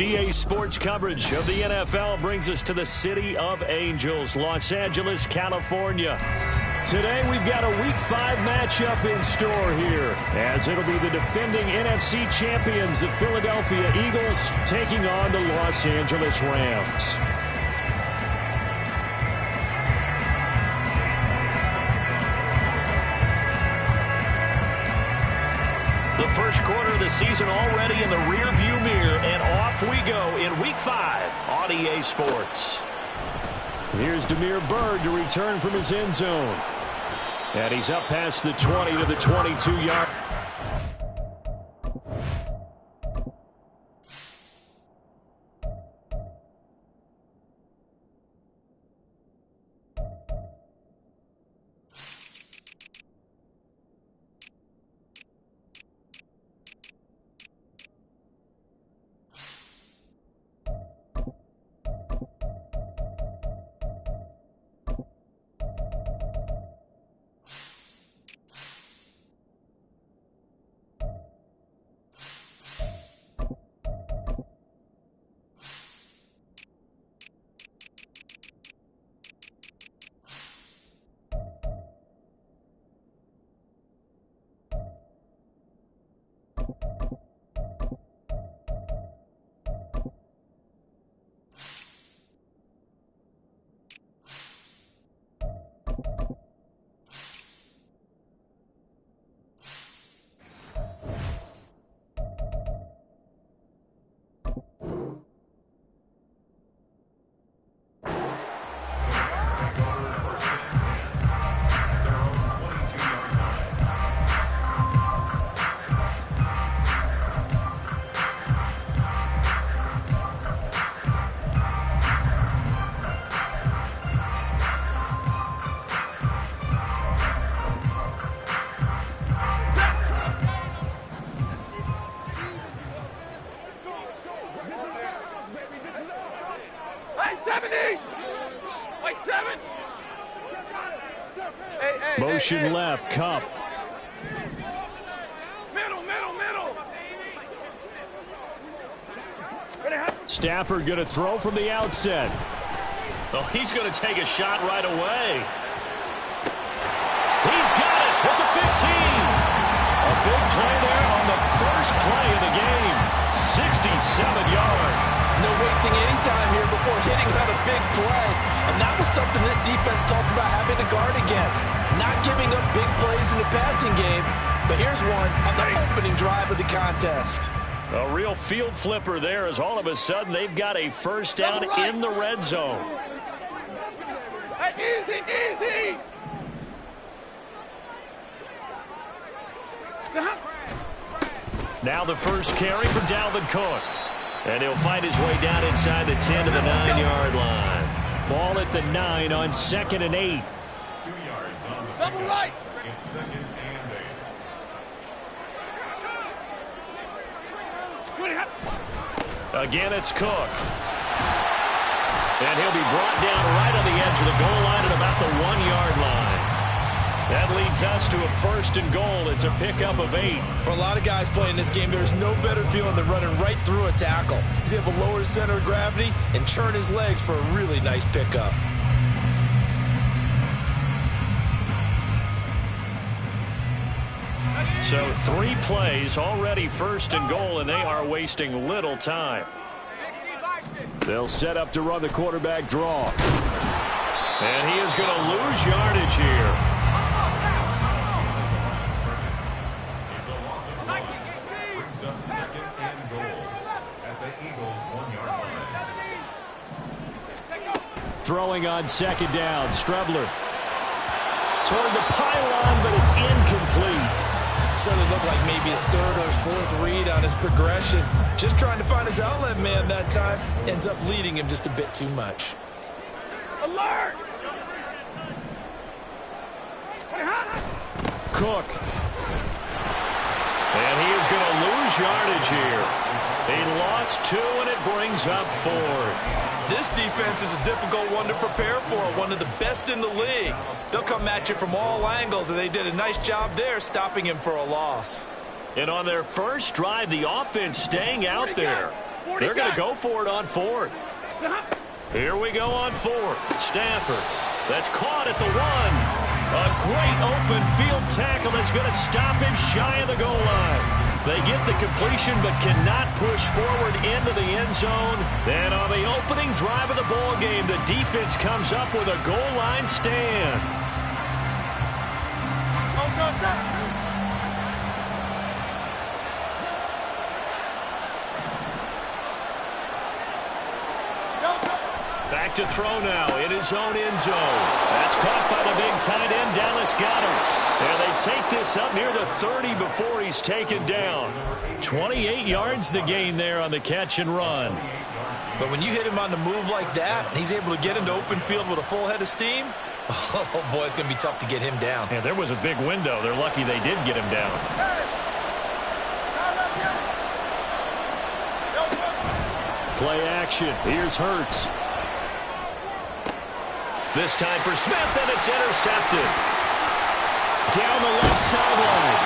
EA Sports coverage of the NFL brings us to the City of Angels, Los Angeles, California. Today we've got a Week 5 matchup in store here, as it'll be the defending NFC champions, the Philadelphia Eagles, taking on the Los Angeles Rams. The first quarter of the season already in the rearview mirror, and off we go in Week 5 on EA Sports. Here's Damiere Byrd to return from his end zone. And he's up past the 20 to the 22-yard. Motion left, Cup. Middle. Stafford going to throw from the outset. Oh, he's going to take a shot right away. He's got it at the 15. A big play there on the first play of the game. 67 yards. No wasting any time here before hitting on a big play. And that was something this defense talked about having to guard against. Not giving up big plays in the passing game. But here's one on the opening drive of the contest. A real field flipper there, as all of a sudden they've got a first down in the red zone. Easy. Now the first carry for Dalvin Cook. And he'll find his way down inside the 10 to the 9-yard line. Ball at the 9 on 2nd and 8. 2 yards on the double right. It's 2nd and 8. Again, it's Cook. And he'll be brought down right on the edge of the goal line at about the 1-yard line. That leads us to a 1st and goal. It's a pickup of 8. For a lot of guys playing this game, there's no better feeling than running right through a tackle. He's able to lower his center of gravity and churn his legs for a really nice pickup. So 3 plays, already 1st and goal, and they are wasting little time. They'll set up to run the quarterback draw. And he is going to lose yardage here. It's a loss of 1. Brings up 2nd and goal at the Eagles' 1-yard line. Throwing on 2nd down, Strebler. Toward the pylon, but it's incomplete. Certainly looked like maybe his 3rd or his 4th read on his progression. Just trying to find his outlet man that time. Ends up leading him just a bit too much. Alert! Cook. And he is going to lose yardage here. He lost 2, and it brings up 4th. This defense is a difficult one to prepare for, one of the best in the league. They'll come at you from all angles, and they did a nice job there stopping him for a loss. And on their first drive, the offense staying out there. They're going to go for it on fourth. Here we go on fourth. Stafford. That's caught at the 1. A great open field tackle that's going to stop him shy of the goal line. They get the completion but cannot push forward into the end zone. And on the opening drive of the ball game, the defense comes up with a goal line stand. Back to throw now in his own end zone. That's caught by the big tight end, Dallas Goedert. And they take this up near the 30 before he's taken down. 28 yards the gain there on the catch and run. But when you hit him on the move like that, and he's able to get into open field with a full head of steam, oh boy, it's going to be tough to get him down. Yeah, there was a big window. They're lucky they did get him down. Play action. Here's Hurts. This time for Smith, and it's intercepted. Down the left sideline.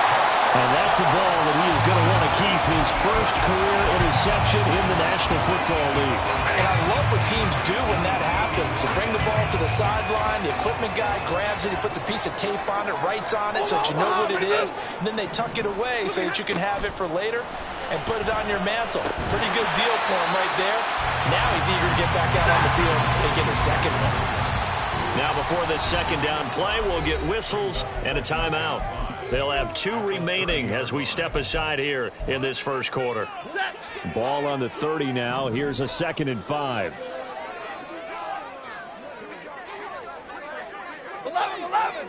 And that's a ball that he is going to want to keep, his first career interception in the National Football League. And I love what teams do when that happens. You bring the ball to the sideline, the equipment guy grabs it, he puts a piece of tape on it, writes on it so that you know what it is, and then they tuck it away so that you can have it for later and put it on your mantle. Pretty good deal for him right there. Now he's eager to get back out on the field and get his second one. Now before this second down play, we'll get whistles and a timeout. They'll have 2 remaining as we step aside here in this first quarter. Ball on the 30 now. Here's a 2nd and 5. 11.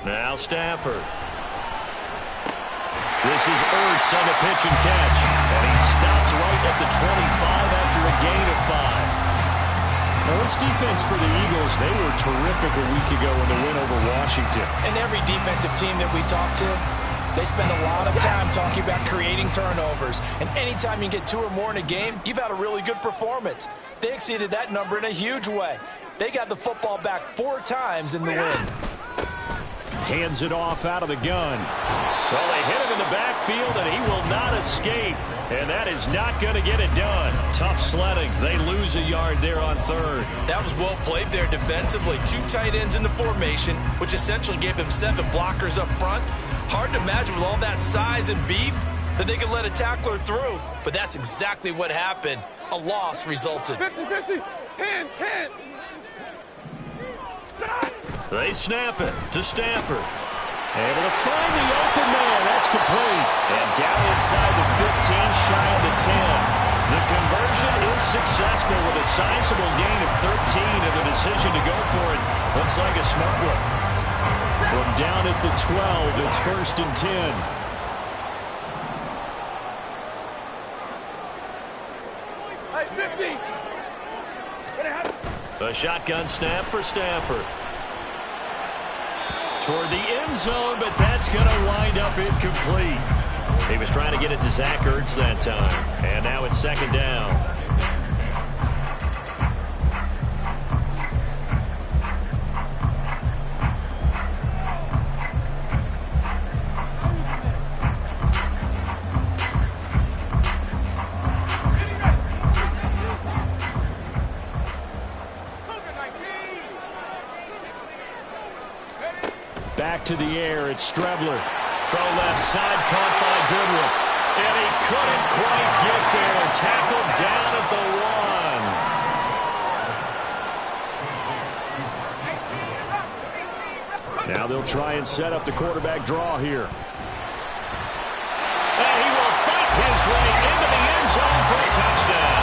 Now Stafford. This is Ertz on the pitch and catch. And he stopped right at the 25 after a gain of 5. Now, this defense for the Eagles, they were terrific a week ago in the win over Washington. And every defensive team that we talk to, they spend a lot of time talking about creating turnovers. And anytime you get 2 or more in a game, you've had a really good performance. They exceeded that number in a huge way. They got the football back 4 times in the win. Hands it off out of the gun. Well, they hit him in the backfield, and he will not escape. And that is not going to get it done. Tough sledding. They lose a yard there on 3rd. That was well played there defensively. 2 tight ends in the formation, which essentially gave them 7 blockers up front. Hard to imagine with all that size and beef that they could let a tackler through. But that's exactly what happened. A loss resulted. 50-50. 10. They snap it to Stafford. Able to find the open man. That's complete. And down inside the 15, shy of the 10. The conversion is successful with a sizable gain of 13, and the decision to go for it looks like a smart one. From down at the 12, it's 1st and 10. A shotgun snap for Stafford. Toward the end zone, but that's going to wind up incomplete. He was trying to get it to Zach Ertz that time. And now it's 2nd down. Back to the air, it's Strebler. Throw left side, caught by Goodwin. And he couldn't quite get there. Tackled down at the 1. Now they'll try and set up the quarterback draw here. And he will fight his way into the end zone for a touchdown.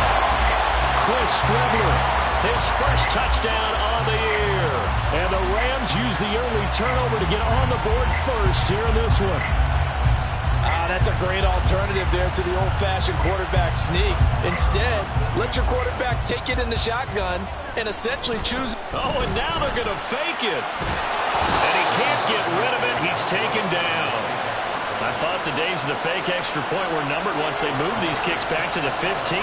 Chris Strebler, his first touchdown on the year. And the Rams use the early turnover to get on the board first here in this one. That's a great alternative there to the old-fashioned quarterback sneak. Instead, let your quarterback take it in the shotgun and essentially choose. Oh, and now they're going to fake it. And he can't get rid of it. He's taken down. I thought the days of the fake extra point were numbered once they moved these kicks back to the 15.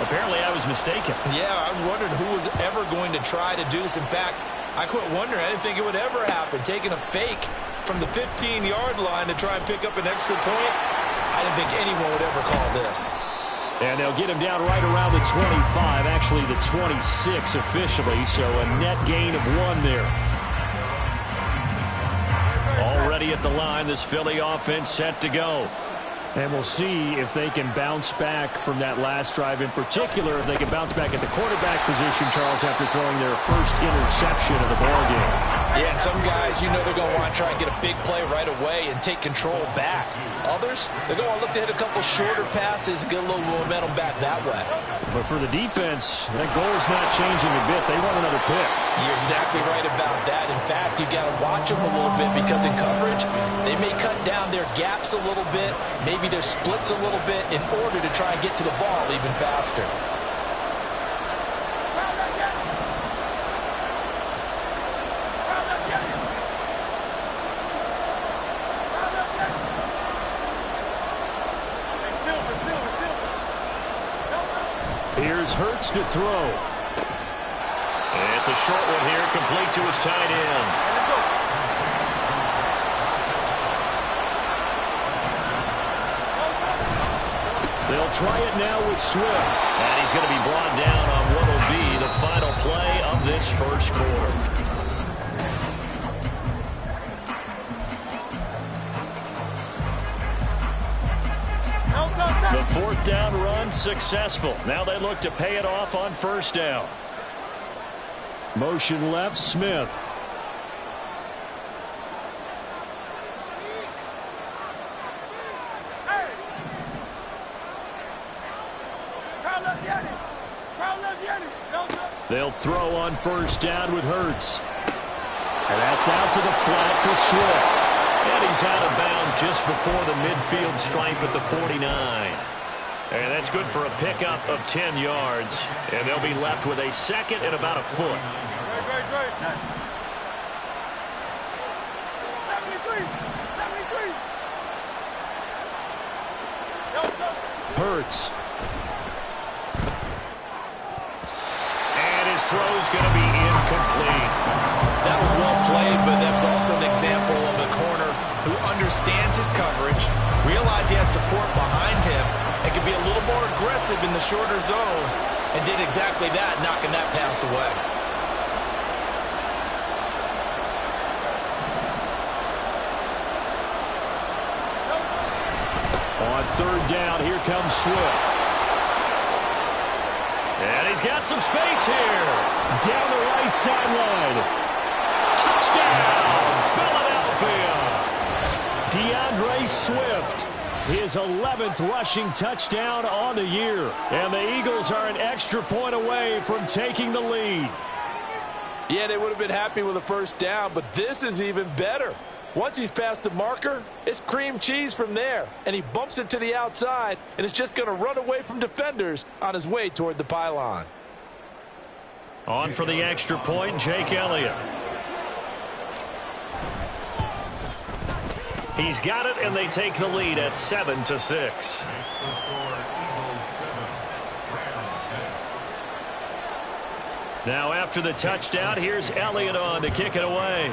Apparently, I was mistaken. Yeah, I was wondering who was ever going to try to do this. In fact, I quit wondering. I didn't think it would ever happen. Taking a fake from the 15-yard line to try and pick up an extra point. I didn't think anyone would ever call this. And they'll get him down right around the 25, actually the 26 officially, so a net gain of 1 there. Already at the line, this Philly offense set to go. And we'll see if they can bounce back from that last drive, in particular if they can bounce back at the quarterback position, Charles, after throwing their first interception of the ballgame. Yeah, and some guys, you know they're going to want to try and get a big play right away and take control back. Others, they're going to want to look to hit a couple shorter passes and get a little momentum back that way. But for the defense, that goal is not changing a bit. They want another pick. You're exactly right about that. In fact, you got to watch them a little bit because in coverage, they may cut down their gaps a little bit, maybe their splits a little bit in order to try and get to the ball even faster. Here's Hurts to throw. It's a short one here, complete to his tight end. They'll try it now with Swift. And he's going to be brought down on what will be the final play of this first quarter. The 4th down run successful. Now they look to pay it off on 1st down. Motion left, Smith. They'll throw on 1st down with Hurts. And that's out to the flat for Swift. And he's out of bounds just before the midfield stripe at the 49. And that's good for a pickup of 10 yards. And they'll be left with a 2nd and about a foot. Hurts. And his throw's going to be incomplete. That was well played, but that's also an example of a corner who understands his coverage, realized he had support behind him, and could be a little more aggressive in the shorter zone, and did exactly that, knocking that pass away. On 3rd down, here comes Swift. And he's got some space here. Down the right sideline. Touchdown, Philadelphia. DeAndre Swift, his 11th rushing touchdown on the year. And the Eagles are an extra point away from taking the lead. Yeah, they would have been happy with a 1st down, but this is even better. Once he's past the marker, it's cream cheese from there. And he bumps it to the outside, and it's just going to run away from defenders on his way toward the pylon. On for the extra point, Jake Elliott. He's got it, and they take the lead at 7-6. Now after the touchdown, here's Elliott on to kick it away.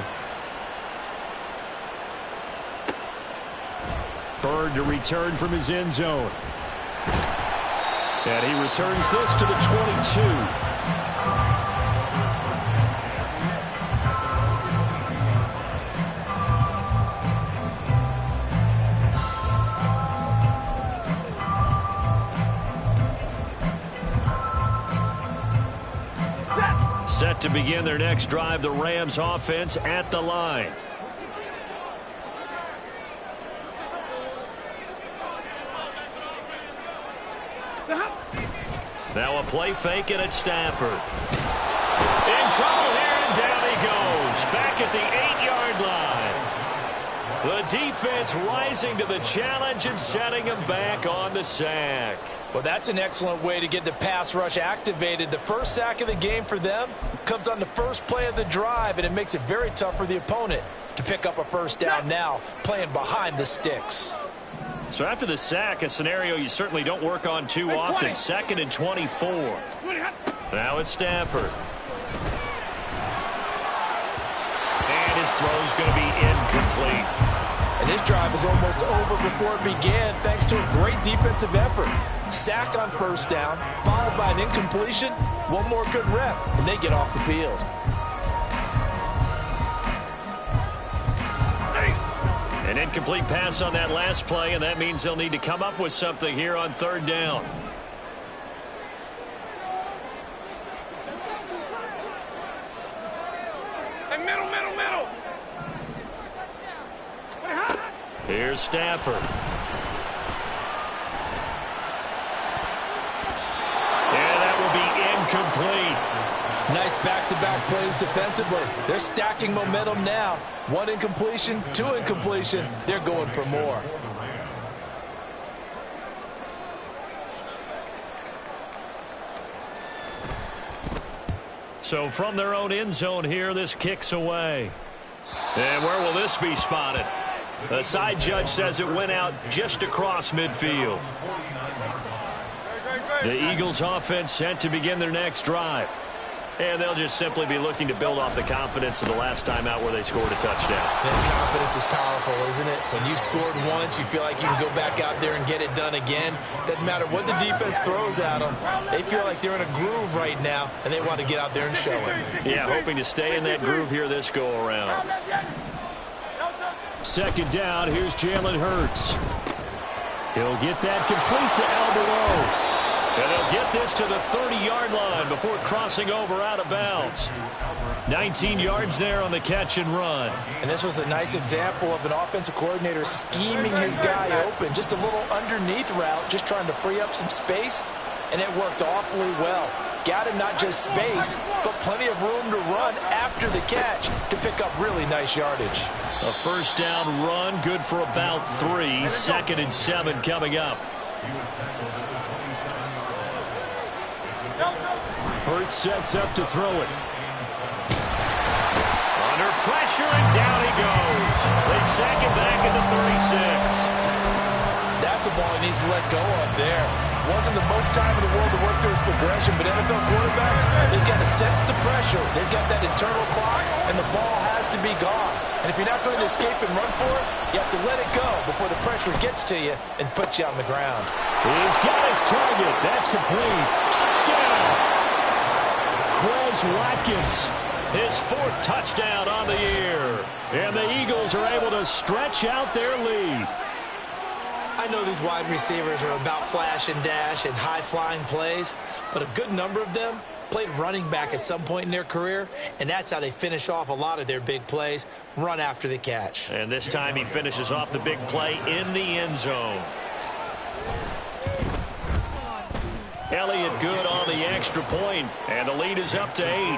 Bird to return from his end zone. And he returns this to the 22. Set to begin their next drive, the Rams offense at the line. Now a play fake, and it's Stafford. In trouble here, and down he goes. Back at the 8-yard line. The defense rising to the challenge and setting him back on the sack. Well, that's an excellent way to get the pass rush activated. The first sack of the game for them comes on the first play of the drive, and it makes it very tough for the opponent to pick up a 1st down now, playing behind the sticks. So after the sack, a scenario you certainly don't work on too often. 2nd and 24. Now it's Stafford. And his throw's going to be incomplete. And this drive is almost over before it began thanks to a great defensive effort. Sack on first down, followed by an incompletion. One more good rep, and they get off the field. An incomplete pass on that last play, and that means they'll need to come up with something here on third down. Middle. Here's Stafford. And that will be incomplete. Nice back-to-back plays defensively. They're stacking momentum now. One incompletion, two incompletion. They're going for more. So from their own end zone here, this kicks away. And where will this be spotted? The side judge says it went out just across midfield. The Eagles offense set to begin their next drive. And they'll just simply be looking to build off the confidence of the last time out where they scored a touchdown. And confidence is powerful, isn't it? When you've scored once, you feel like you can go back out there and get it done again. Doesn't matter what the defense throws at them. They feel like they're in a groove right now, and they want to get out there and show it. Yeah, hoping to stay in that groove here this go-around. Second down, here's Jalen Hurts. He'll get that complete to Alberto. And they'll get this to the 30-yard line before crossing over out of bounds. 19 yards there on the catch and run. And this was a nice example of an offensive coordinator scheming his guy open. Just a little underneath route, just trying to free up some space, and it worked awfully well. Got him not just space, but plenty of room to run after the catch to pick up really nice yardage. A first down run, good for about 3. 2nd and 7 coming up. Hurts sets up to throw it. Under pressure, and down he goes. They sack it back at the 36. That's a ball he needs to let go of there. Wasn't the most time in the world to work through his progression, but NFL quarterbacks, they've got to sense the pressure. They've got that internal clock, and the ball has to be gone. And if you're not going to escape and run for it, you have to let it go before the pressure gets to you and puts you on the ground. He's got his target. That's complete. Touchdown! Quez Watkins, his 4th touchdown on the year. And the Eagles are able to stretch out their lead. I know these wide receivers are about flash and dash and high-flying plays, but a good number of them played running back at some point in their career, and that's how they finish off a lot of their big plays, run after the catch. And this time he finishes off the big play in the end zone. Elliott good on the extra point, and the lead is up to 8. Eagles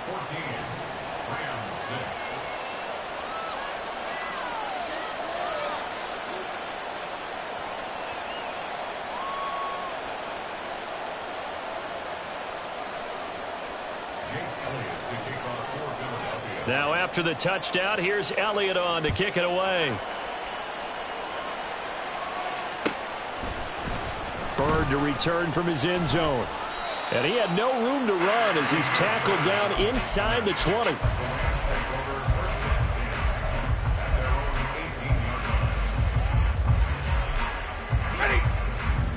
14, Rams 6. Now after the touchdown, here's Elliott on to kick it away. Bird to return from his end zone. And he had no room to run as he's tackled down inside the 20.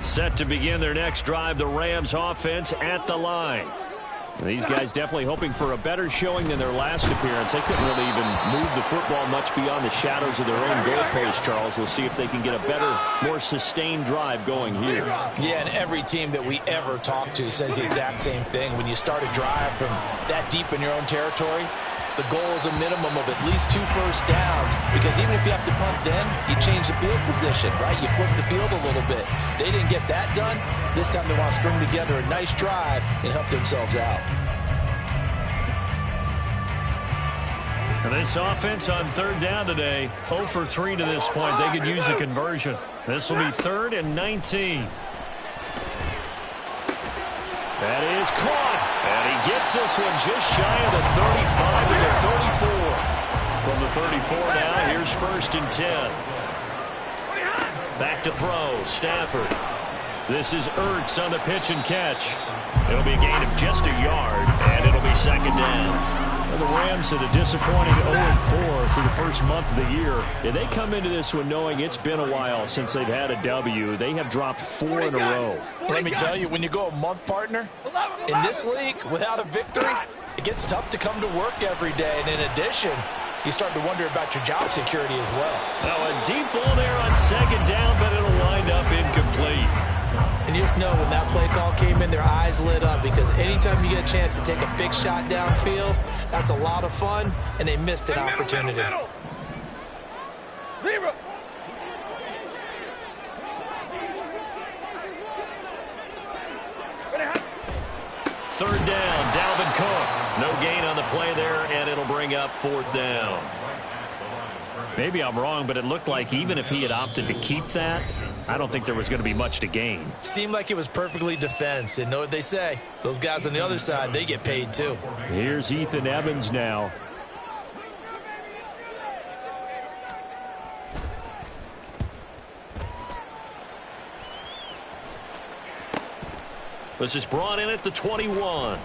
Set to begin their next drive, the Rams offense at the line. These guys definitely hoping for a better showing than their last appearance. They couldn't really even move the football much beyond the shadows of their own goalpost, Charles. We'll see if they can get a better, more sustained drive going here. Yeah, and every team that we ever talk to says the exact same thing. When you start a drive from that deep in your own territory, the goal is a minimum of at least 2 first downs, because even if you have to punt then, you change the field position, right? You flip the field a little bit. They didn't get that done. This time they want to string together a nice drive and help themselves out. And this offense on third down today, 0 for 3 to this point. They could use a conversion. This will be 3rd and 19. That is caught. And he gets this one just shy of the 35 to the 34. From the 34 now, here's 1st and 10. Back to throw, Stafford. This is Ertz on the pitch and catch. It'll be a gain of just a yard, and it'll be 2nd down. The Rams at a disappointing 0-4 through the first month of the year. And they come into this one knowing it's been a while since they've had a W. They have dropped 4 in a row. Let me tell you, when you go a month, partner, in this league, without a victory, it gets tough to come to work every day. And in addition, you start to wonder about your job security as well. Now a deep ball there on second down, but it'll wind up incomplete. And you just know when that play call came in, their eyes lit up, because anytime you get a chance to take a big shot downfield, that's a lot of fun, and they missed an opportunity. Zero. Third down, Dalvin Cook. No gain on the play there, and it'll bring up 4th down. Maybe I'm wrong, but it looked like even if he had opted to keep that, I don't think there was going to be much to gain. Seemed like it was perfectly defense. And know what they say? Those guys on the other side, they get paid too. Here's Ethan Evans now. This is brought in at the 21.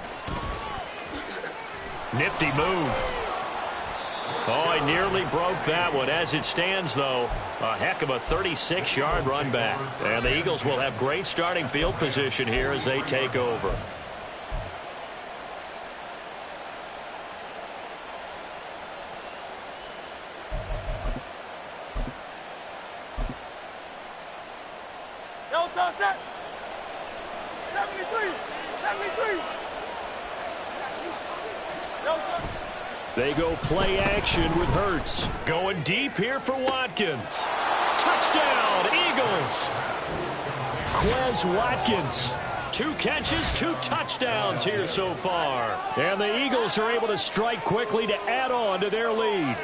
Nifty move. Oh, he nearly broke that one. As it stands, though, a heck of a 36-yard run back. And the Eagles will have great starting field position here as they take over. No, toss that. 73. 73. No, toss. They go play action with Hurts. Going deep here for Watkins. Touchdown, Eagles. Quez Watkins. 2 catches, 2 touchdowns here so far. And the Eagles are able to strike quickly to add on to their lead.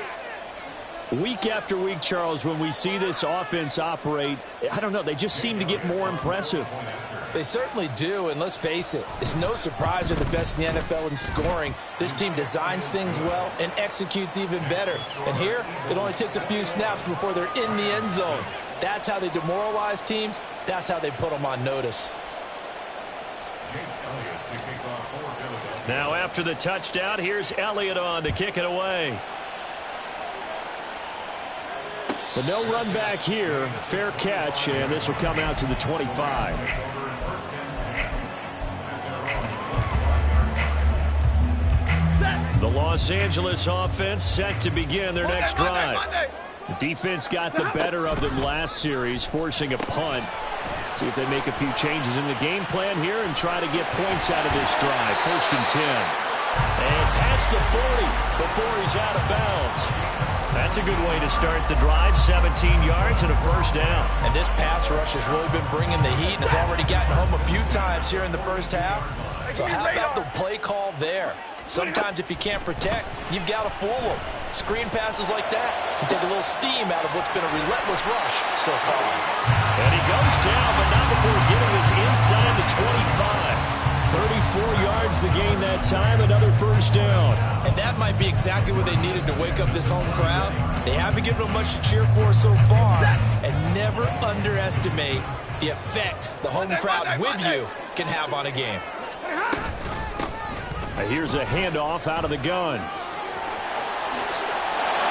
Week after week, Charles, when we see this offense operate, I don't know, they just seem to get more impressive. They certainly do, and let's face it, it's no surprise they're the best in the NFL in scoring. This team designs things well and executes even better. And here, it only takes a few snaps before they're in the end zone. That's how they demoralize teams. That's how they put them on notice. Now after the touchdown, here's Elliott on to kick it away. But no run back here. Fair catch, and this will come out to the 25. The Los Angeles offense set to begin their next drive. The defense got the better of them last series, forcing a punt. See if they make a few changes in the game plan here and try to get points out of this drive. 1st and 10. And past the 40 before he's out of bounds. That's a good way to start the drive. 17 yards and a 1st down. And this pass rush has really been bringing the heat and has already gotten home a few times here in the first half. So how about the play call there? Sometimes if you can't protect, you've got to fool them. Screen passes like that can take a little steam out of what's been a relentless rush so far. And he goes down, but not before getting this inside the 25. 34 yards to gain that time, another 1st down. And that might be exactly what they needed to wake up this home crowd. They haven't given them much to cheer for so far, and never underestimate the effect the home crowd with you can have on a game. Here's a handoff out of the gun.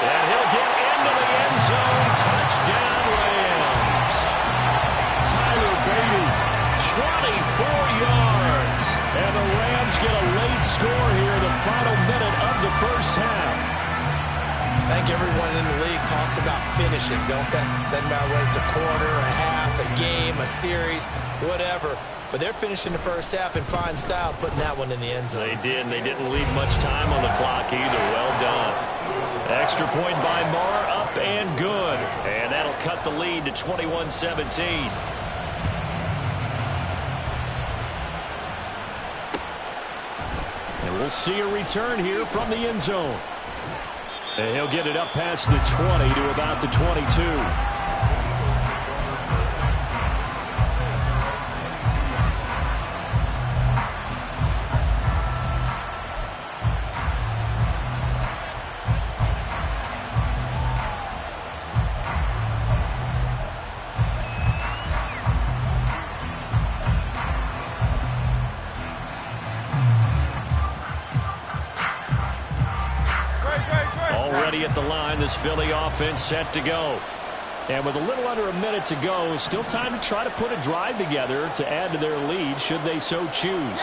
And he'll get into the end zone. Touchdown, Rams. Tyler Beatty, 24 yards. And the Rams get a late score here, the final minute of the first half. I think everyone in the league talks about finishing, don't they? Doesn't matter whether it's a quarter, a half, a game, a series, whatever. But they're finishing the first half in fine style, putting that one in the end zone. They did, and they didn't leave much time on the clock either. Well done. Extra point by Marr, up and good. And that'll cut the lead to 21-17. And we'll see a return here from the end zone. And he'll get it up past the 20 to about the 22. line. This Philly offense set to go. And with a little under a minute to go, still time to try to put a drive together to add to their lead should they so choose.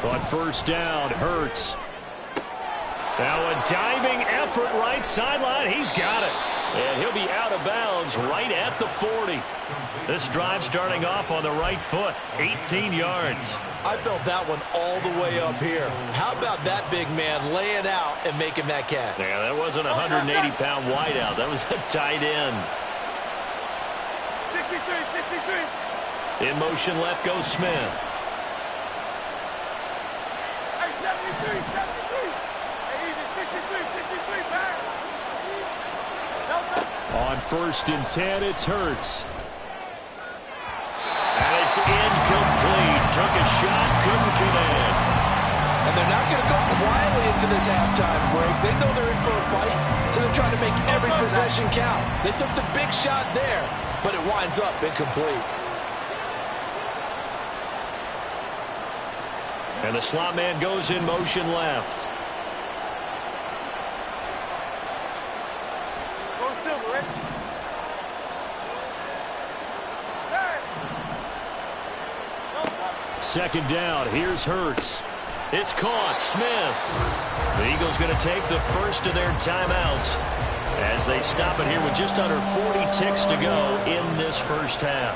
On first down, Hurts. Now a diving effort right sideline. He's got it. And he'll be out of bounds right at the 40. This drive starting off on the right foot. 18 yards. I felt that one all the way up here. How about that big man laying out and making that catch? Yeah, that wasn't a 180-pound wideout. That was a tight end. 63. In motion left goes Smith. Hey, 73. Hey, even 63 back. On first and 10, it's Hurts. And it's incomplete. Took a shot, couldn't connect. And they're not going to go quietly into this halftime break. They know they're in for a fight, so they're trying to make every possession count. They took the big shot there, but it winds up incomplete. And the slot man goes in motion left. Go silver, right? Second down, here's Hurts. It's caught, Smith. The Eagles going to take the first of their timeouts as they stop it here with just under 40 ticks to go in this first half.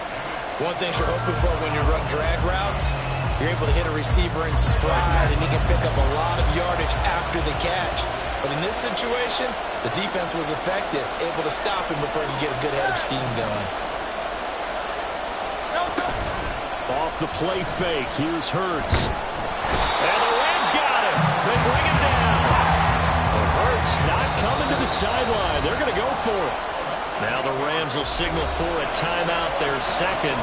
One thing you're hoping for when you run drag routes, you're able to hit a receiver in stride, and he can pick up a lot of yardage after the catch. But in this situation, the defense was effective, able to stop him before he could get a good head of steam going. Off the play fake, here's Hurts. And the Rams got it. They bring it down. But Hurts not coming to the sideline. They're going to go for it. Now the Rams will signal for a timeout, their second,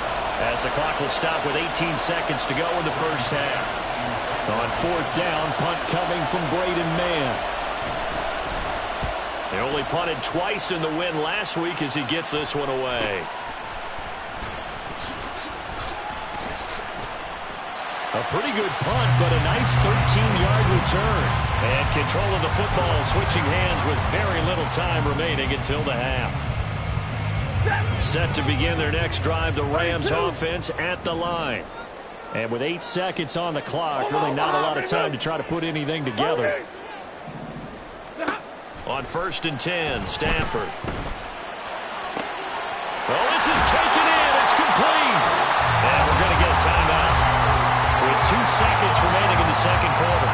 as the clock will stop with 18 seconds to go in the first half. On fourth down, punt coming from Braden Mann. They only punted twice in the win last week as he gets this one away. A pretty good punt, but a nice 13-yard return. And control of the football switching hands with very little time remaining until the half. Set to begin their next drive, the Rams offense at the line. And with 8 seconds on the clock, really not a lot of time to try to put anything together. On first and 10, Stafford. Oh, this is taken in. It's complete. And we're going to get a timeout. With 2 seconds remaining in the second quarter.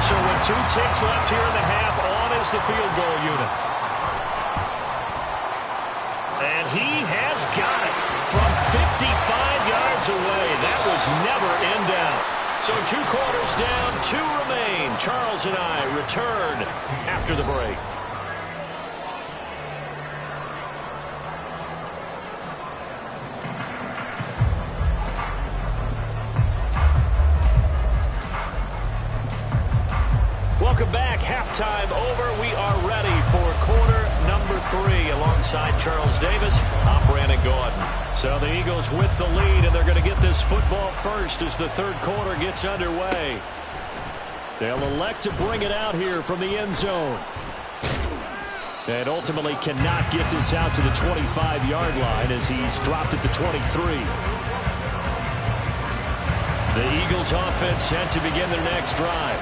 So with 2 ticks left here in the half, on is the field goal unit. And he has got it from 55 yards away. That was never in doubt. So 2 quarters down, 2 remain. Charles and I return after the break. Welcome back. Halftime over. We are ready for quarter number 3 alongside Charles Davis. I'm Brandon Gordon. So the Eagles with the lead, and they're going to get this football first as the third quarter gets underway. They'll elect to bring it out here from the end zone. And ultimately cannot get this out to the 25-yard line as he's dropped at the 23. The Eagles offense set to begin their next drive.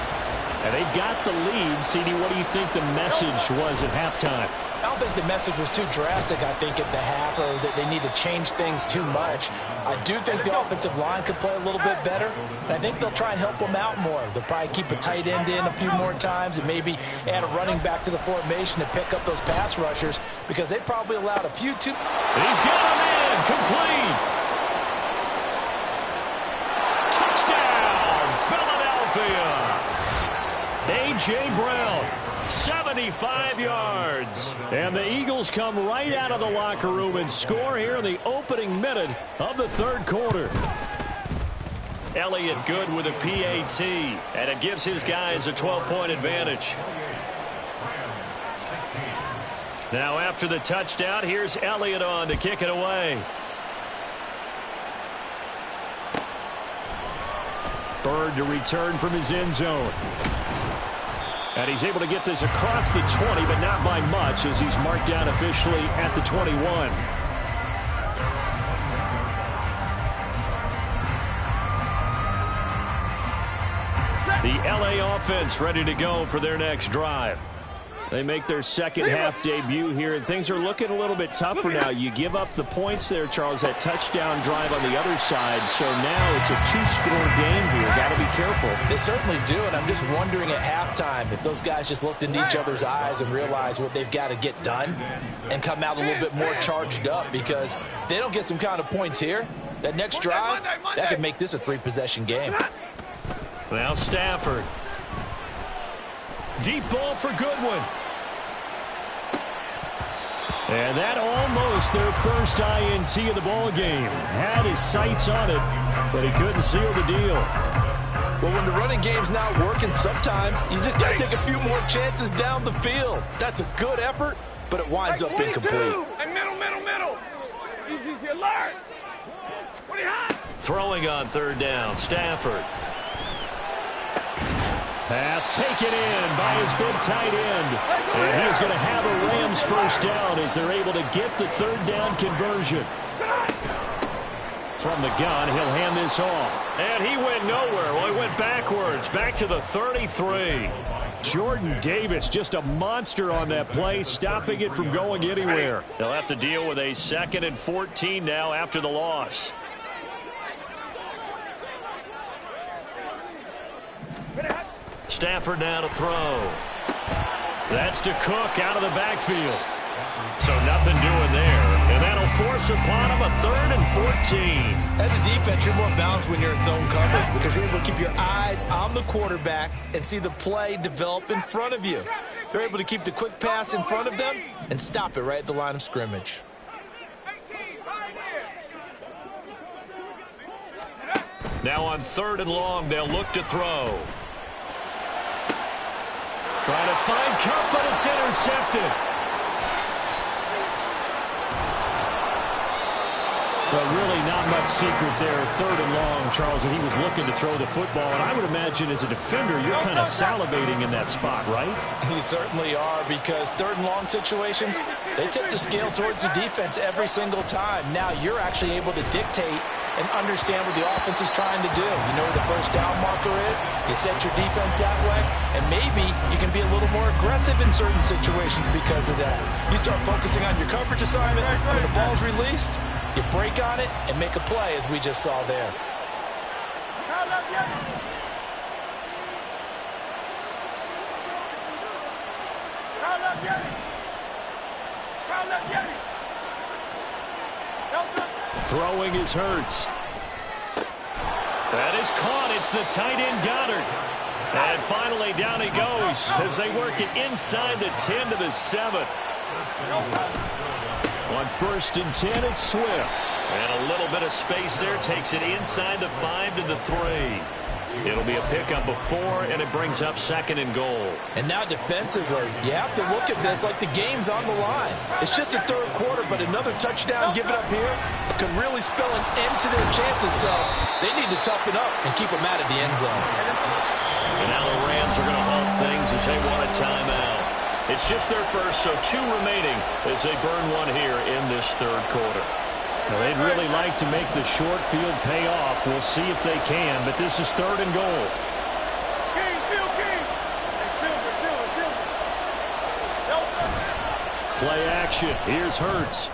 And they've got the lead. CD, what do you think the message was at halftime? I don't think the message was too drastic, I think, at the half, or that they need to change things too much. I do think the offensive line could play a little bit better, and I think they'll try and help them out more. They'll probably keep a tight end in a few more times and maybe add a running back to the formation to pick up those pass rushers, because they probably allowed a few too. He's got him in. Complete. Touchdown, Philadelphia. A.J. Brown, 75 yards. And the Eagles come right out of the locker room and score here in the opening minute of the third quarter. Elliott good with a PAT, and it gives his guys a 12-point advantage. Now after the touchdown, here's Elliott on to kick it away. Bird to return from his end zone. And he's able to get this across the 20, but not by much, as he's marked down officially at the 21. The LA offense ready to go for their next drive. They make their second half debut here, and things are looking a little bit tougher now. You give up the points there, Charles, that touchdown drive on the other side. So now it's a two-score game here. Got to be careful. They certainly do, and I'm just wondering at halftime if those guys just looked into each other's eyes and realized what they've got to get done and come out a little bit more charged up, because if they don't get some kind of points here, that next drive, that could make this a three-possession game. Now Stafford. Deep ball for Goodwin. And that almost their first INT of the ball game. Had his sights on it, but he couldn't seal the deal. Well, when the running game's not working, sometimes you just got to take a few more chances down the field. That's a good effort, but it winds up incomplete. Hey, middle. Easy, alert. What are you hot? Throwing on third down, Stafford. Pass taken in by his big tight end. And he's going to have a Rams first down as they're able to get the third down conversion. From the gun, he'll hand this off. And he went nowhere. Well, he went backwards, back to the 33. Jordan Davis, just a monster on that play, stopping it from going anywhere. They'll have to deal with a 2nd and 14 now after the loss. Stafford now to throw. That's to Cook out of the backfield. So nothing doing there. And that'll force upon him a 3rd and 14. As a defense, you're more balanced when you're in zone coverage because you're able to keep your eyes on the quarterback and see the play develop in front of you. You're able to keep the quick pass in front of them and stop it right at the line of scrimmage. Now on 3rd and long, they'll look to throw. Trying to find Cup, but it's intercepted. Well, really not much secret there. 3rd and long, Charles, and he was looking to throw the football. And I would imagine as a defender, you're kind of salivating in that spot, right? You certainly are, because 3rd and long situations, they tip the scale towards the defense every single time. Now you're actually able to dictate and understand what the offense is trying to do. You know where the first down marker is. You set your defense that way, and maybe you can be a little more aggressive in certain situations because of that. You start focusing on your coverage assignment. When the ball's released, you break on it and make a play, as we just saw there. Throwing is Hurts. That is caught. It's the tight end Goddard. And finally down he goes as they work it inside the 10 to the 7. On 1st and 10, it's Swift. And a little bit of space there takes it inside the 5 to the 3. It'll be a pickup of 4, and it brings up 2nd and goal. And now defensively, you have to look at this like the game's on the line. It's just a 3rd quarter, but another touchdown given up here could really spell an end to their chances. So they need to toughen up and keep them out of the end zone. And now the Rams are going to halt things as they want a timeout. It's just their first, so 2 remaining as they burn one here in this 3rd quarter. Well, they'd really like to make the short field pay off. We'll see if they can, but this is 3rd and goal. Play action. Here's Hurts.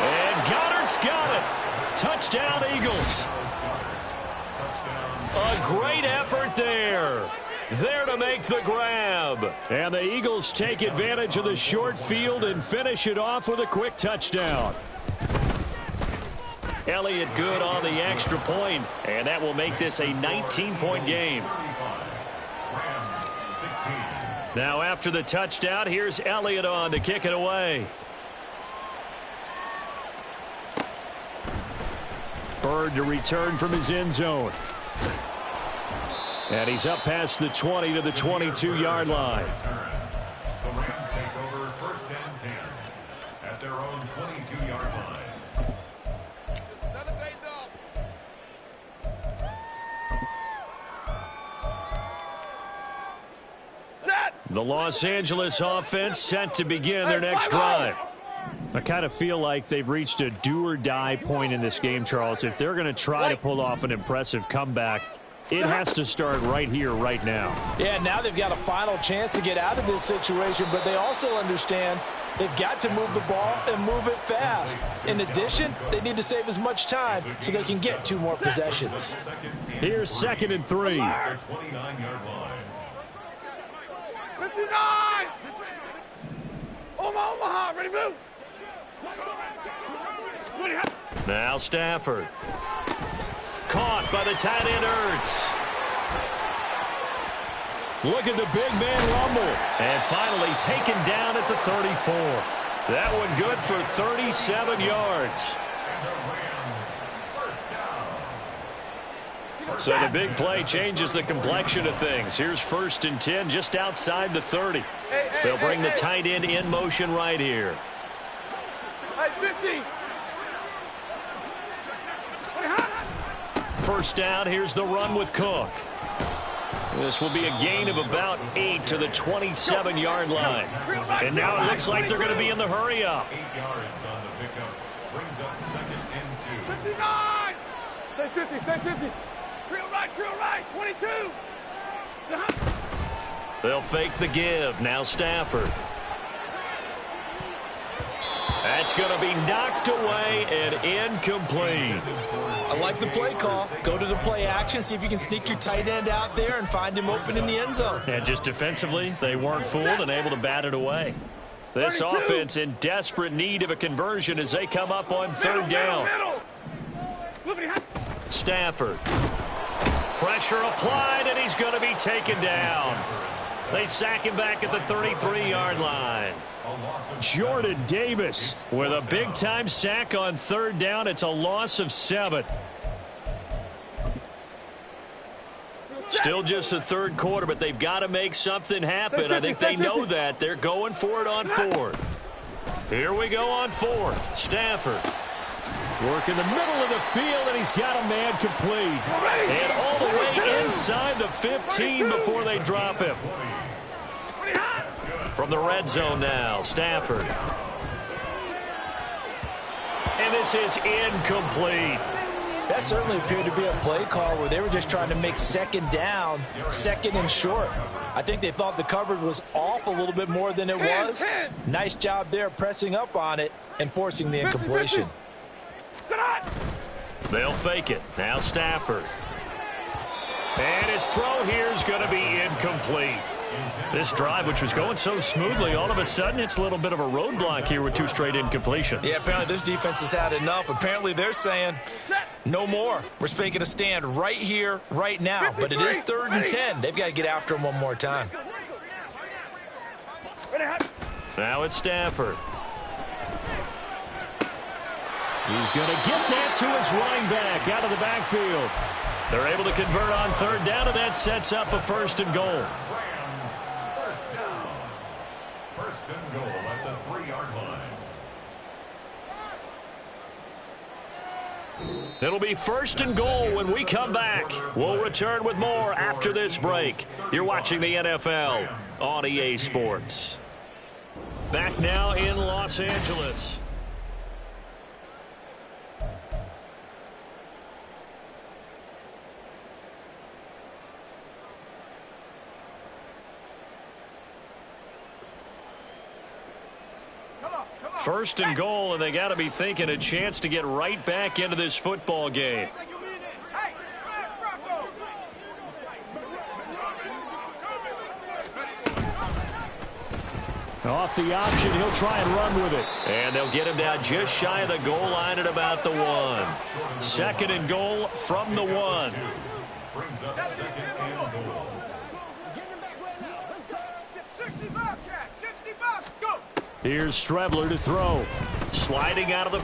And Goddard's got it. Touchdown, Eagles. A great effort there. There to make the grab. And the Eagles take advantage of the short field and finish it off with a quick touchdown. Elliott good on the extra point, and that will make this a 19-point game. Now after the touchdown, here's Elliott on to kick it away. Bird to return from his end zone. And he's up past the 20 to the 22-yard line. The Rams take over 1st and 10 at their own 22-yard line. The Los Angeles offense set to begin their next drive. I kind of feel like they've reached a do-or-die point in this game, Charles. If they're going to try to pull off an impressive comeback, it has to start right here, right now. Yeah, now they've got a final chance to get out of this situation, but they also understand they've got to move the ball and move it fast. In addition, they need to save as much time so they can get 2 more possessions. Here's 2nd and 3. 29-yard line. 59! Omaha, ready, move! Now Stafford. Caught by the tight end Ertz. Look at the big man rumble. And finally taken down at the 34. That one good for 37 yards. So the big play changes the complexion of things. Here's 1st and 10 just outside the 30. They'll bring the tight end in motion right here. Hey, 50! 1st down, here's the run with Cook. This will be a gain of about 8 to the 27-yard line. And now it looks like they're going to be in the hurry-up. 8 yards on the pickup. Brings up 2nd and 2. 59! Stay 50, stay 50. Drill right, 22! They'll fake the give. Now Stafford. That's going to be knocked away and incomplete. I like the play call. Go to the play action, see if you can sneak your tight end out there and find him open in the end zone. And just defensively, they weren't fooled and able to bat it away. This 32. offense in desperate need of a conversion as they come up on 3rd down. Stafford. Pressure applied, and he's going to be taken down. They sack him back at the 33-yard line. Jordan Davis with a big-time sack on 3rd down. It's a loss of 7. Still just the 3rd quarter, but they've got to make something happen. I think they know that. They're going for it on 4th. Here we go on 4th. Stafford. Work in the middle of the field, and he's got a man complete. And all the way inside the 15 before they drop him. From the red zone now, Stafford. And this is incomplete. That certainly appeared to be a play call where they were just trying to make 2nd down, 2nd and short. I think they thought the coverage was off a little bit more than it was. Nice job there pressing up on it and forcing the incompletion. They'll fake it. Now Stafford. And his throw here is going to be incomplete. This drive, which was going so smoothly, all of a sudden it's a little bit of a roadblock here with 2 straight incompletions. Yeah, apparently this defense has had enough. Apparently they're saying no more. We're making a stand right here, right now. But it is 3rd and 10. They've got to get after him one more time. Now it's Stafford. He's going to get that to his running back out of the backfield. They're able to convert on 3rd down, and that sets up a 1st and goal. Rams, 1st down. 1st and goal at the 3-yard line. It'll be 1st and goal when we come back. We'll return with more after this break. You're watching the NFL on EA Sports. Back now in Los Angeles. First and goal, and they got to be thinking a chance to get right back into this football game. Off the option, he'll try and run with it. And they'll get him down just shy of the goal line at about the 1. 2nd and goal from the 1. Brings up 2nd and goal. 65, go! Here's Strebler to throw. Sliding out of the...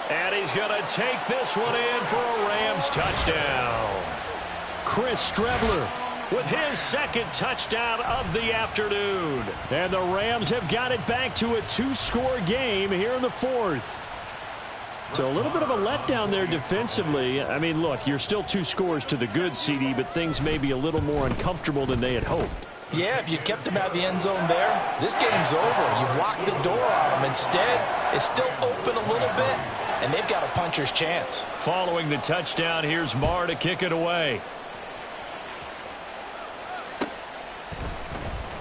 And he's going to take this one in for a Rams touchdown. Chris Strebler with his 2nd touchdown of the afternoon. And the Rams have got it back to a 2-score game here in the 4th. So a little bit of a letdown there defensively. I mean, look, you're still 2 scores to the good, CD, but things may be a little more uncomfortable than they had hoped. Yeah, if you kept him out of the end zone there, this game's over. You've locked the door on him. Instead, it's still open a little bit, and they've got a puncher's chance. Following the touchdown, here's Marr to kick it away.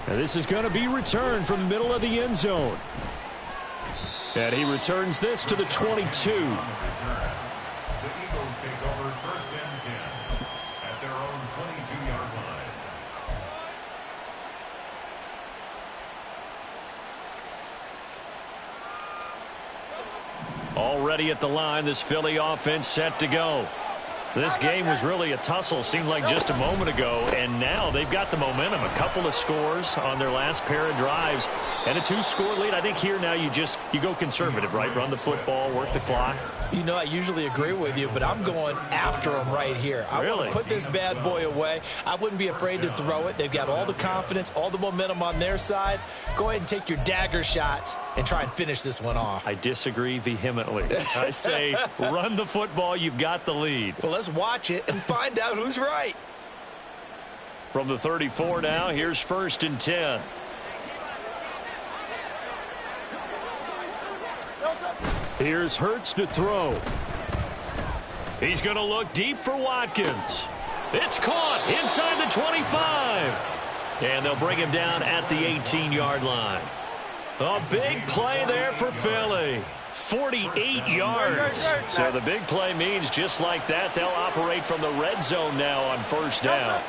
And this is going to be returned from the middle of the end zone. And he returns this to the 22. The Eagles take over 1st and 10 at their own 22-yard line. Already at the line, this Philly offense set to go. This game was really a tussle, seemed like just a moment ago, and now they've got the momentum. A couple of scores on their last pair of drives and a 2-score lead. I think here now you go conservative, right? Run the football, work the clock. You know, I usually agree with you, but I'm going after them right here. I want to put this bad boy away. I wouldn't be afraid to throw it. They've got all the confidence, all the momentum on their side. Go ahead and take your dagger shots and try and finish this one off. I disagree vehemently. I say run the football. You've got the lead. Well, let's watch it and find out who's right. From the 34 now, here's 1st and 10. Here's Hurts to throw. He's going to look deep for Watkins. It's caught inside the 25. And they'll bring him down at the 18-yard line. A big play there for Philly. 48 yards. So the big play means just like that, they'll operate from the red zone now on 1st down.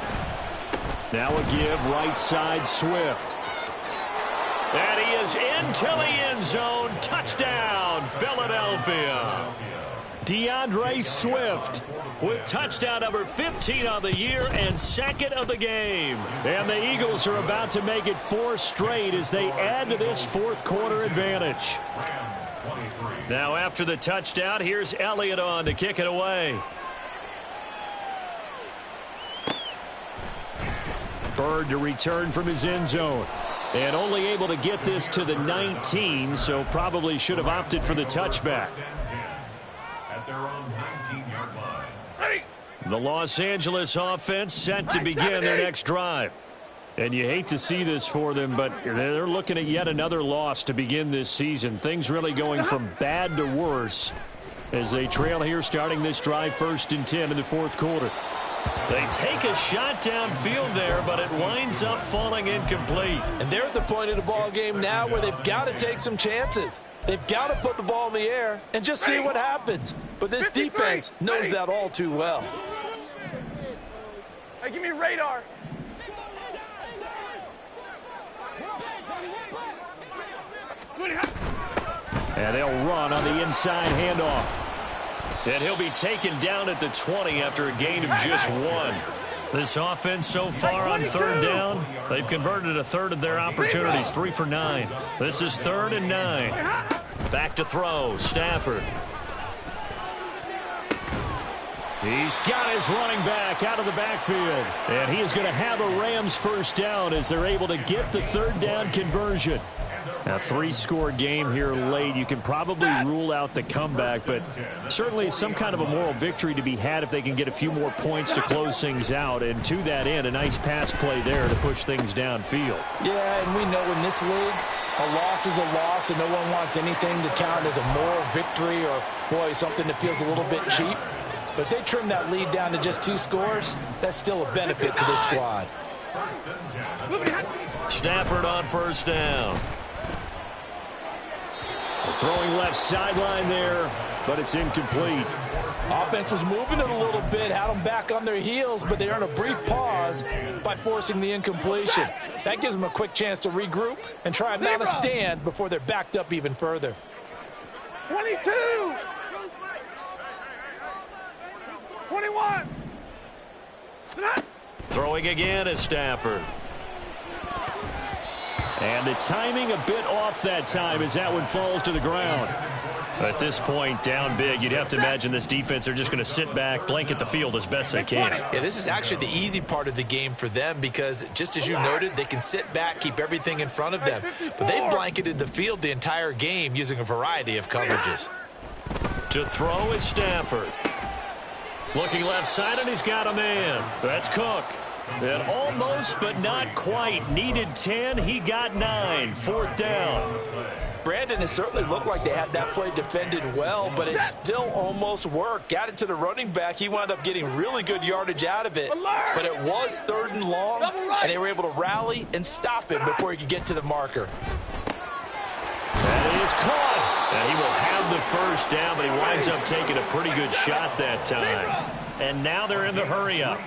Now a give right side Swift. And he is into the end zone. Touchdown, Philadelphia. DeAndre Swift with touchdown number 15 on the year and 2nd of the game. And the Eagles are about to make it 4 straight as they add to this 4th quarter advantage. Now after the touchdown, here's Elliott on to kick it away. Bird to return from his end zone. And only able to get this to the 19, so probably should have opted for the touchback. At their own 19-yard line. The Los Angeles offense set to begin their next drive. And you hate to see this for them, but they're looking at yet another loss to begin this season. Things really going from bad to worse as they trail here starting this drive 1st and 10 in the 4th quarter. They take a shot downfield there, but it winds up falling incomplete. And they're at the point of the ball game now where they've got to take some chances. They've got to put the ball in the air and just see what happens. But this defense knows that all too well. Hey, give me radar. And they'll run on the inside handoff. And he'll be taken down at the 20 after a gain of just 1. This offense so far on 3rd down, they've converted a 1/3 of their opportunities, 3 for 9. This is 3rd and 9. Back to throw, Stafford. He's got his running back out of the backfield. And he is going to have a Rams 1st down as they're able to get the 3rd down conversion. A 3-score game here late. You can probably rule out the comeback, but certainly some kind of a moral victory to be had if they can get a few more points to close things out. And to that end, a nice pass play there to push things downfield. Yeah, and we know in this league, a loss is a loss, and no one wants anything to count as a moral victory or, boy, something that feels a little bit cheap. But if they trim that lead down to just 2 scores, that's still a benefit to this squad. Stafford on 1st down. Throwing left sideline there, but it's incomplete. Offense was moving it a little bit, had them back on their heels, but they earned a brief pause by forcing the incompletion. That gives them a quick chance to regroup and try and mount a stand before they're backed up even further. 22. 21. Throwing again is Stafford. And the timing a bit off that time as that one falls to the ground. At this point, down big, you'd have to imagine this defense are just going to sit back, blanket the field as best they can. Yeah, this is actually the easy part of the game for them because, just as you noted, they can sit back, keep everything in front of them. But they blanketed the field the entire game using a variety of coverages. To throw is Stafford. Looking left side, and he's got a man. That's Cook. And almost, but not quite. Needed 10. He got 9. 4th down. Brandon, it certainly looked like they had that play defended well, but it still almost worked. Got it to the running back. He wound up getting really good yardage out of it, but it was 3rd and long, and they were able to rally and stop him before he could get to the marker. That is caught. And he will have the 1st down, but he winds up taking a pretty good shot that time. And now they're in the hurry-up.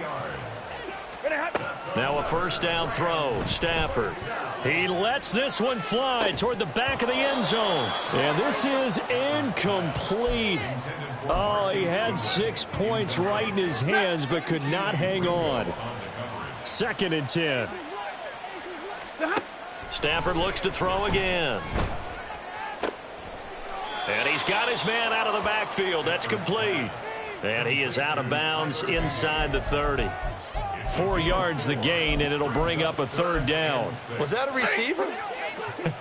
Now a 1st down throw. Stafford. He lets this one fly toward the back of the end zone. And this is incomplete. Oh, he had 6 points right in his hands, but could not hang on. 2nd and 10. Stafford looks to throw again. And he's got his man out of the backfield. That's complete. And he is out of bounds inside the 30. 4 yards the gain, and it'll bring up a 3rd down. Was that a receiver?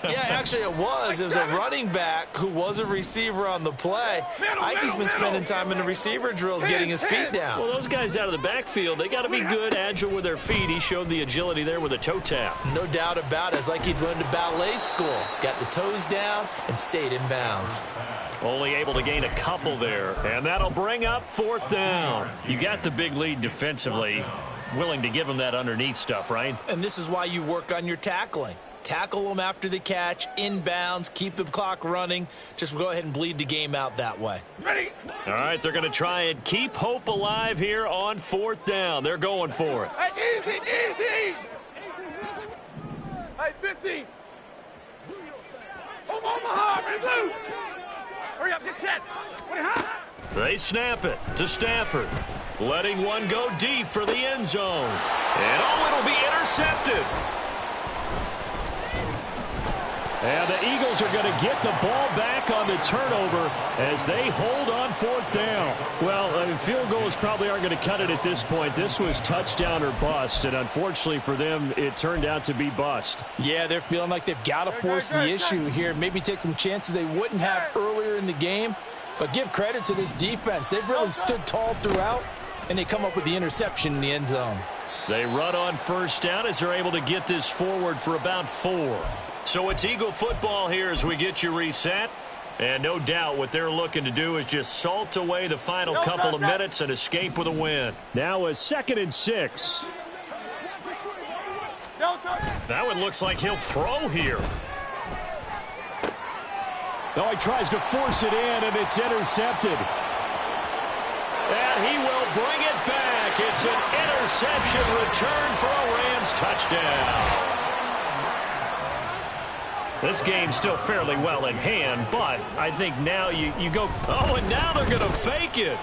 Yeah, actually it was. It was a running back who was a receiver on the play. Ike's been spending time in the receiver drills getting his feet down. Well, those guys out of the backfield, they got to be good, agile with their feet. He showed the agility there with a toe tap. No doubt about it. It's like he'd run to ballet school. Got the toes down and stayed in bounds. Only able to gain a couple there, and that'll bring up 4th down. You got the big lead defensively. Willing to give him that underneath stuff, right? And this is why you work on your tackling. Tackle them after the catch, inbounds, keep the clock running. Just go ahead and bleed the game out that way. Ready? All right, they're going to try and keep hope alive here on 4th down. They're going for it. Hey, easy, easy. Hey, 50. Omaha, red blue. Hurry up, get set. They snap it to Stafford. Letting one go deep for the end zone. And oh, it'll be intercepted. And the Eagles are going to get the ball back on the turnover as they hold on 4th down. Well, field goals probably aren't going to cut it at this point. This was touchdown or bust, and unfortunately for them, it turned out to be bust. Yeah, they're feeling like they've got to force the issue here. Maybe take some chances they wouldn't have earlier in the game. But give credit to this defense. They've really stood tall throughout, and they come up with the interception in the end zone. They run on 1st down as they're able to get this forward for about 4. So it's Eagle football here as we get you reset. And no doubt what they're looking to do is just salt away the final couple of minutes and escape with a win. Now a 2nd and 6. That one looks like he'll throw here. No, he tries to force it in, and it's intercepted. And he will bring it back. It's an interception return for a Rams touchdown. This game's still fairly well in hand, but I think now you go, oh, and now they're going to fake it.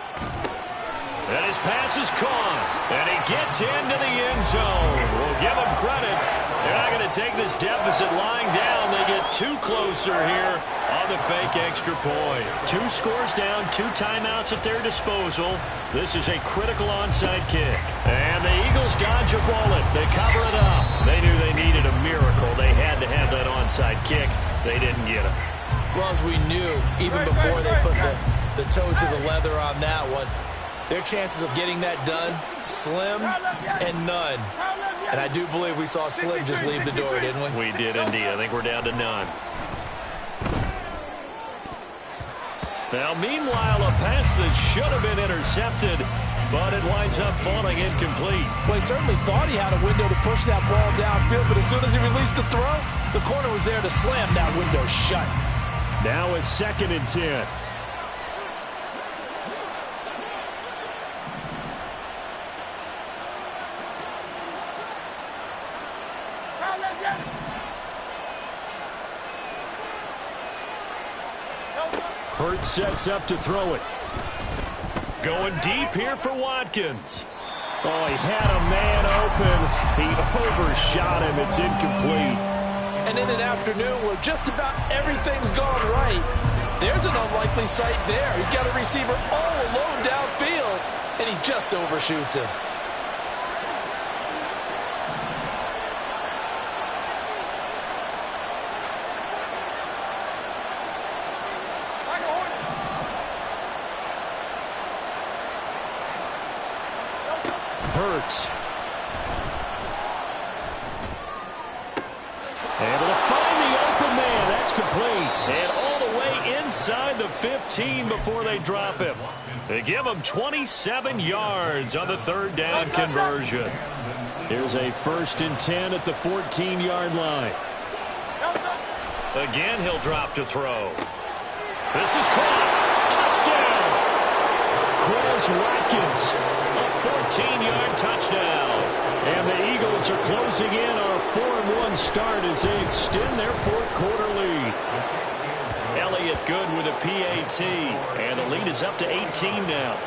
And his pass is caught, and he gets into the end zone. We'll give him credit. They're not going to take this deficit lying down. They get 2 closer here on the fake extra point. 2 scores down, 2 timeouts at their disposal. This is a critical onside kick. And the Eagles dodge a bullet. They cover it up. They knew they needed a miracle. They had to have that onside kick. They didn't get it. Well, as we knew, even before they put the toe to the leather on that one, their chances of getting that done, slim and none. And I do believe we saw Slim just leave the door, didn't we? We did indeed. I think we're down to none. Now, meanwhile, a pass that should have been intercepted, but it winds up falling incomplete. Well, he certainly thought he had a window to push that ball downfield, but as soon as he released the throw, the corner was there to slam that window shut. Now a 2nd and 10. Hurts sets up to throw it. Going deep here for Watkins. Oh, he had a man open. He overshot him. It's incomplete. And in an afternoon where just about everything's gone right, there's an unlikely sight there. He's got a receiver all alone downfield, and he just overshoots him. Hurts. Able to find the open man. That's complete. And all the way inside the 15 before they drop him. They give him 27 yards on the third down conversion. Here's a 1st and 10 at the 14-yard line. Again, he'll drop to throw. This is caught. Touchdown. Quez Watkins, a 14-yard touchdown. And the Eagles are closing in on a 4-1 start as they extend their 4th quarter lead. Elliott good with a PAT, and the lead is up to 18 now.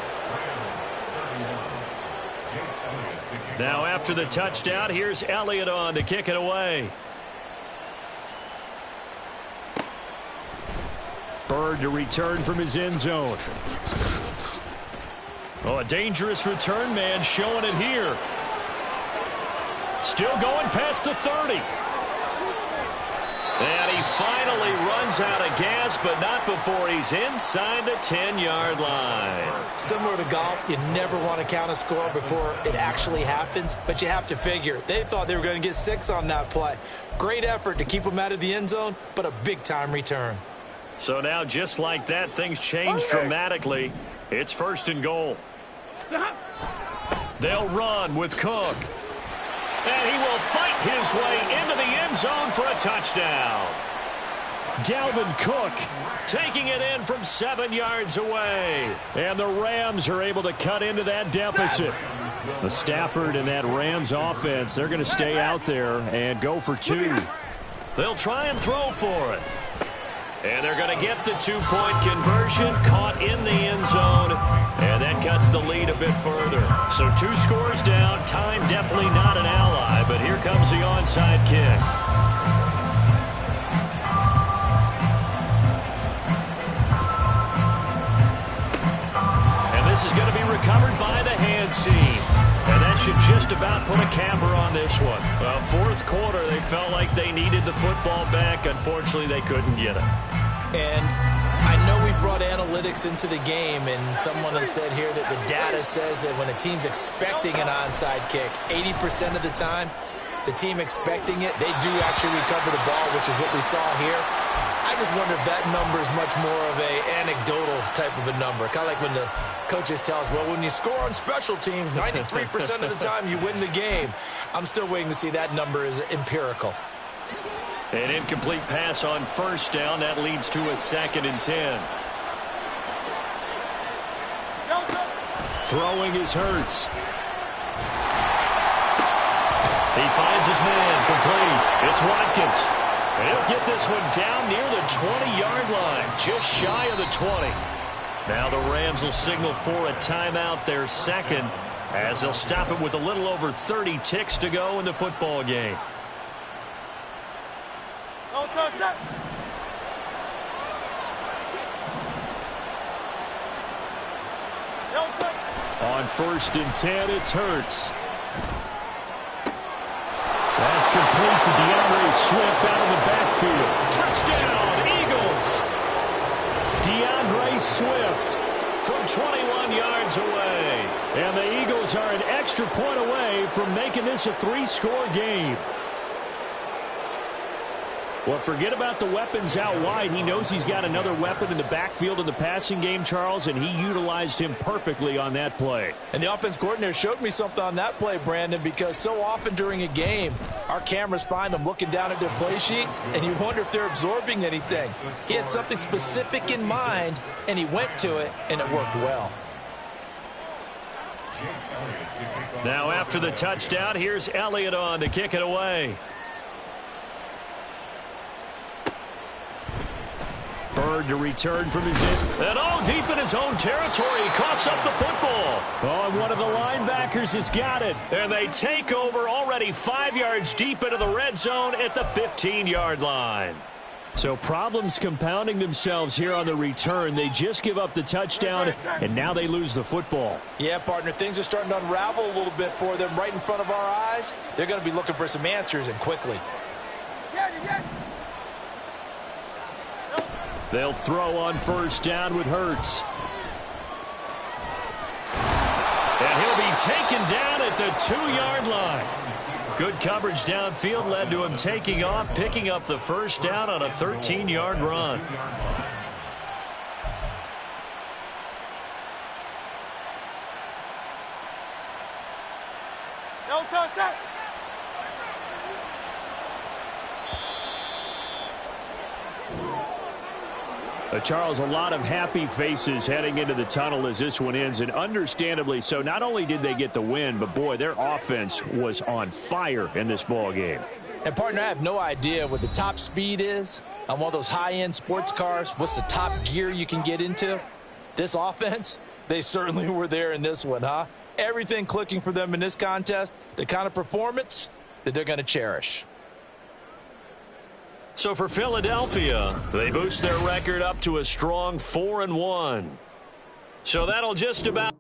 Now after the touchdown, here's Elliott on to kick it away. Bird to return from his end zone. Oh, a dangerous return man showing it here. Still going past the 30. And he finally runs out of gas, but not before he's inside the 10-yard line. Similar to golf, you never want to count a score before it actually happens, but you have to figure. They thought they were going to get 6 on that play. Great effort to keep them out of the end zone, but a big-time return. So now, just like that, things change dramatically. It's 1st and goal. They'll run with Cook. And he will fight his way into the end zone for a touchdown. Dalvin Cook taking it in from 7 yards away. And the Rams are able to cut into that deficit. The Stafford and that Rams offense, they're going to stay out there and go for 2. They'll try and throw for it. And they're going to get the 2-point conversion, caught in the end zone, and that cuts the lead a bit further. So 2 scores down, time definitely not an ally, but here comes the onside kick. And this is going to be recovered by the hands team. And that should just about put a capper on this one. Well, 4th quarter, they felt like they needed the football back. Unfortunately, they couldn't get it. And I know we brought analytics into the game, and someone has said here that the data says that when a team's expecting an onside kick, 80% of the time, the team expecting it, they do actually recover the ball, which is what we saw here. I just wonder if that number is much more of a anecdotal type of a number. Kind of like when the coaches tell us, well, when you score on special teams, 93% of the time you win the game. I'm still waiting to see that number is empirical. An incomplete pass on 1st down. That leads to a 2nd and 10. Throwing is Hurts. He finds his man, complete. It's Watkins. And he'll get this one down near the 20-yard line, just shy of the 20. Now the Rams will signal for a timeout, their 2nd, as they'll stop it with a little over 30 ticks to go in the football game. On 1st and 10, it's Hurts. That's complete to DeAndre Swift out of the backfield. Touchdown, Eagles! DeAndre Swift from 21 yards away. And the Eagles are an extra point away from making this a 3-score game. Well, forget about the weapons out wide. He knows he's got another weapon in the backfield in the passing game, Charles, and he utilized him perfectly on that play. And the offense coordinator showed me something on that play, Brandon, because so often during a game, our cameras find them looking down at their play sheets, and you wonder if they're absorbing anything. He had something specific in mind, and he went to it, and it worked well. Now after the touchdown, here's Elliott on to kick it away. Bird to return from his end. And all deep in his own territory. He coughs up the football. Oh, and one of the linebackers has got it. And they take over already 5 yards deep into the red zone at the 15-yard line. So problems compounding themselves here on the return. They just give up the touchdown, and now they lose the football. Yeah, partner, things are starting to unravel a little bit for them right in front of our eyes. They're going to be looking for some answers, and quickly. They'll throw on 1st down with Hurts. And he'll be taken down at the 2-yard line. Good coverage downfield led to him taking off, picking up the first down on a 13-yard run. No touchdown. Charles, a lot of happy faces heading into the tunnel as this one ends, and understandably so. Not only did they get the win, but, boy, their offense was on fire in this ball game. And, partner, I have no idea what the top speed is on one of those high-end sports cars. What's the top gear you can get into? This offense, they certainly were there in this one, huh? Everything clicking for them in this contest, the kind of performance that they're going to cherish. So for Philadelphia, they boost their record up to a strong 4-1. So that'll just about...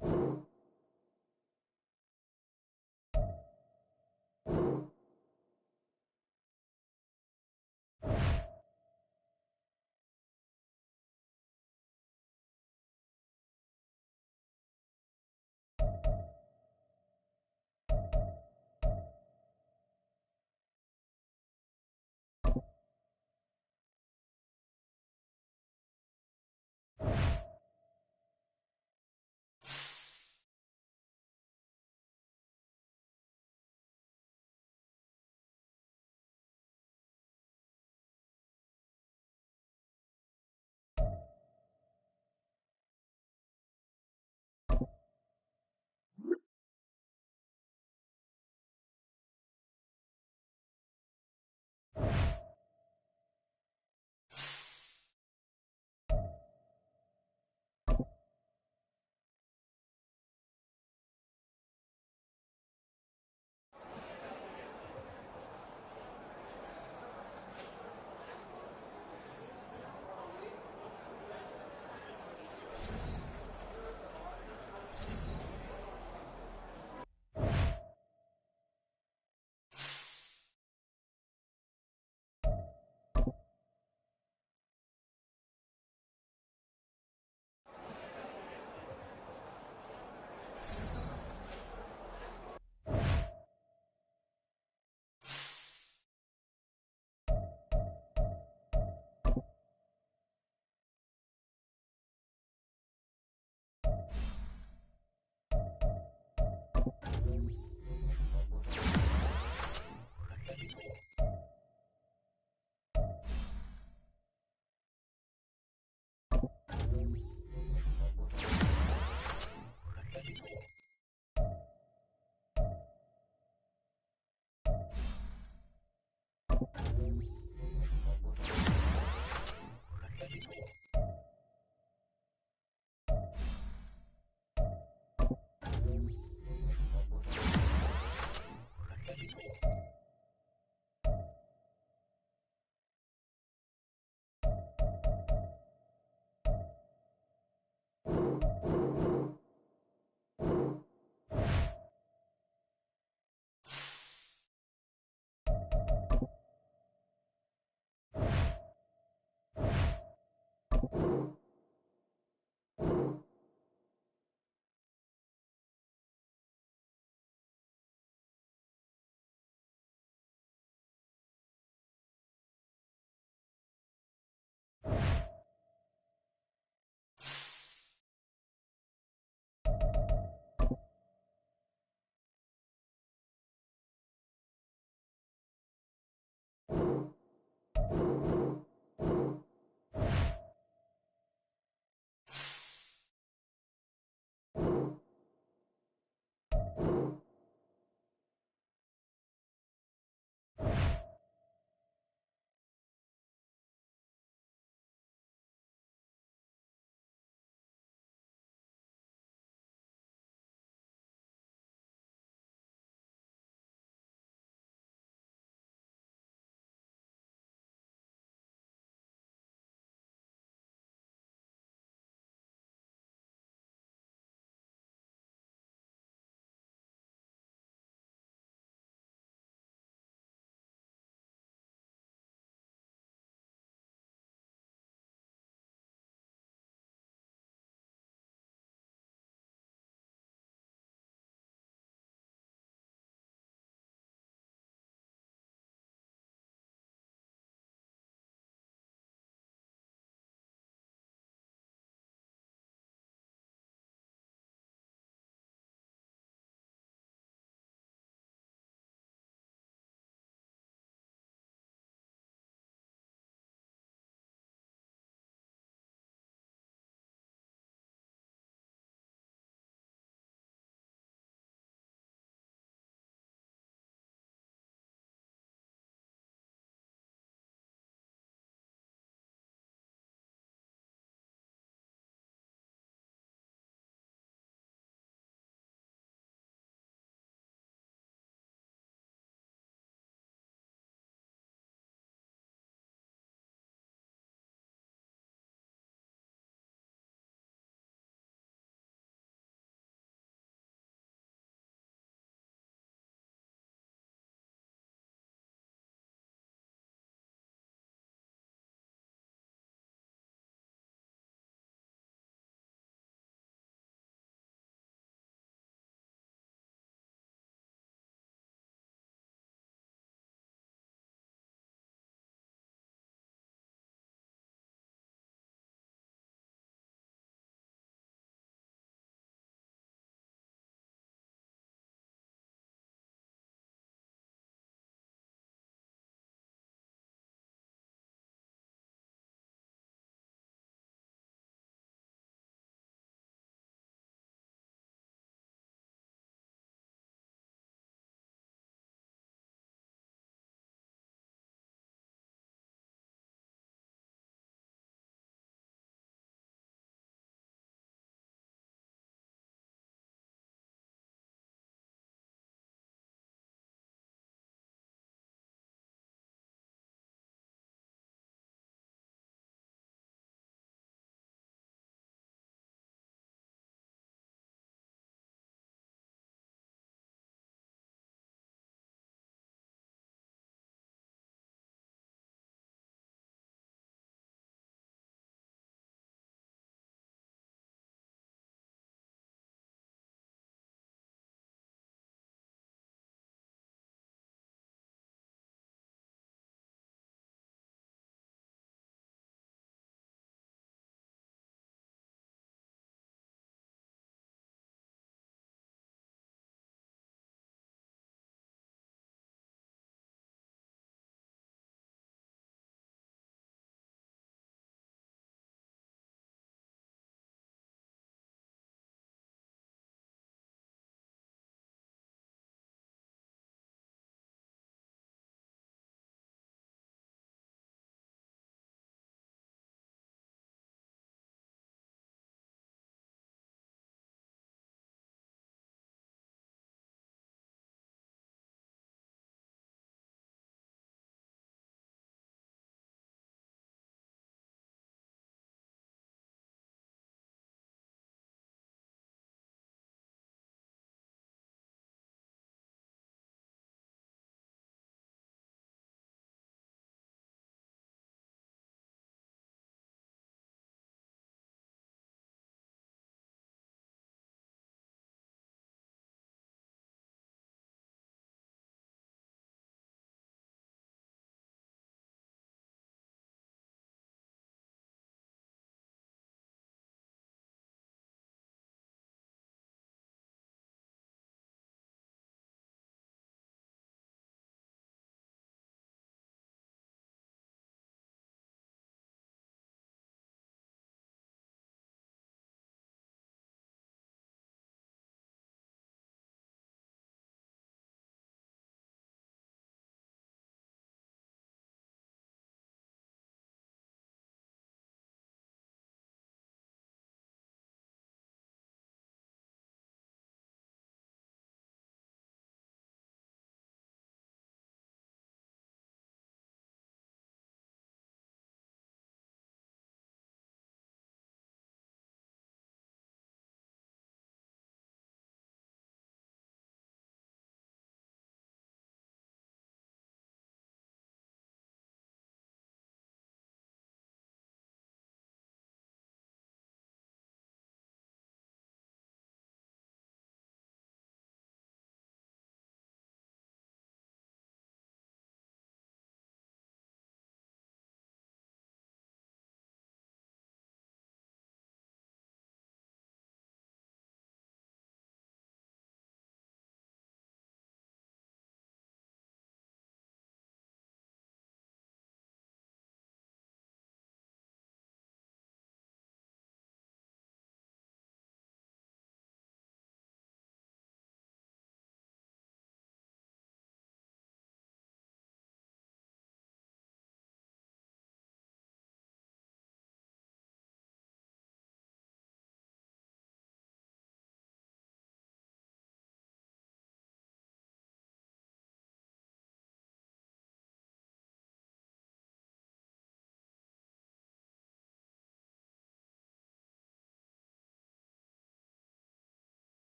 Bye.